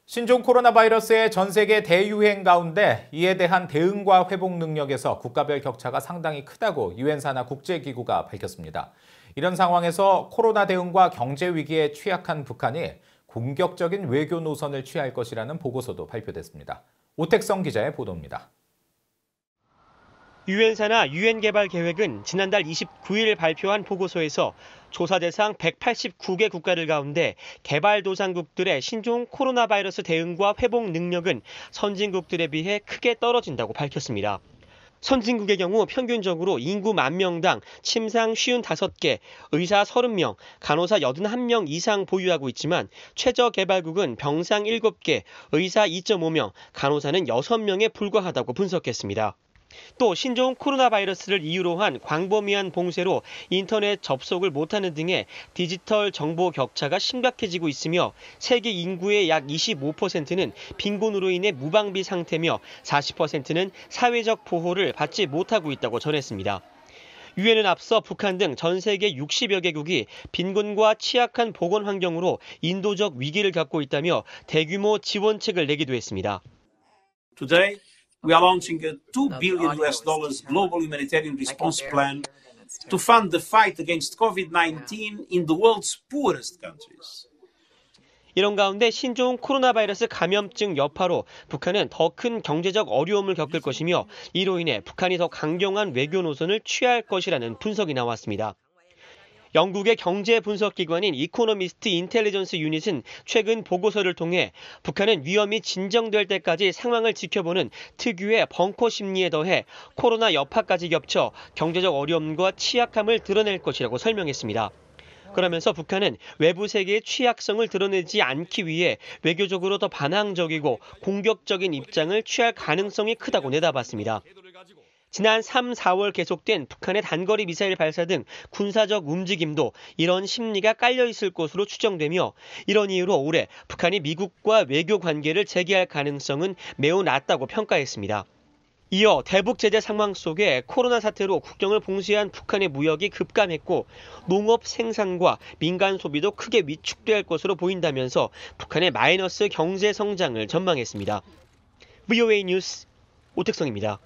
신종 코로나 바이러스의 전 세계 대유행 가운데 이에 대한 대응과 회복 능력에서 국가별 격차가 상당히 크다고 유엔 산하 국제기구가 밝혔습니다. 이런 상황에서 코로나 대응과 경제 위기에 취약한 북한이 공격적인 외교 노선을 취할 것이라는 보고서도 발표됐습니다. 오택성 기자의 보도입니다. 유엔 산하 유엔 개발 계획은 지난달 29일 발표한 보고서에서 조사 대상 189개 국가들 가운데 개발도상국들의 신종 코로나 바이러스 대응과 회복 능력은 선진국들에 비해 크게 떨어진다고 밝혔습니다. 선진국의 경우 평균적으로 인구 10,000명당 침상 55개, 의사 30명, 간호사 81명 이상 보유하고 있지만 최저개발국은 병상 7개, 의사 2.5명, 간호사는 6명에 불과하다고 분석했습니다. 또 신종 코로나 바이러스를 이유로 한 광범위한 봉쇄로 인터넷 접속을 못하는 등의 디지털 정보 격차가 심각해지고 있으며 세계 인구의 약 25%는 빈곤으로 인해 무방비 상태며 40%는 사회적 보호를 받지 못하고 있다고 전했습니다. 유엔은 앞서 북한 등 전 세계 60여 개국이 빈곤과 취약한 보건 환경으로 인도적 위기를 겪고 있다며 대규모 지원책을 내기도 했습니다. Today, we are launching a $2 billion global humanitarian response plan to fund the fight against COVID-19 in the world's poorest countries. 이런 가운데 신종 코로나 바이러스 감염증 여파로 북한은 더 큰 경제적 어려움을 겪을 것이며 이로 인해 북한이 더 강경한 외교 노선을 취할 것이라는 분석이 나왔습니다. 영국의 경제 분석 기관인 이코노미스트 인텔리전스 유닛은 최근 보고서를 통해 북한은 위험이 진정될 때까지 상황을 지켜보는 특유의 벙커 심리에 더해 코로나 여파까지 겹쳐 경제적 어려움과 취약함을 드러낼 것이라고 설명했습니다. 그러면서 북한은 외부 세계의 취약성을 드러내지 않기 위해 외교적으로 더 반항적이고 공격적인 입장을 취할 가능성이 크다고 내다봤습니다. 지난 3, 4월 계속된 북한의 단거리 미사일 발사 등 군사적 움직임도 이런 심리가 깔려 있을 것으로 추정되며 이런 이유로 올해 북한이 미국과 외교 관계를 재개할 가능성은 매우 낮다고 평가했습니다. 이어 대북 제재 상황 속에 코로나 사태로 국경을 봉쇄한 북한의 무역이 급감했고 농업 생산과 민간 소비도 크게 위축될 것으로 보인다면서 북한의 마이너스 경제 성장을 전망했습니다. VOA 뉴스 오택성입니다.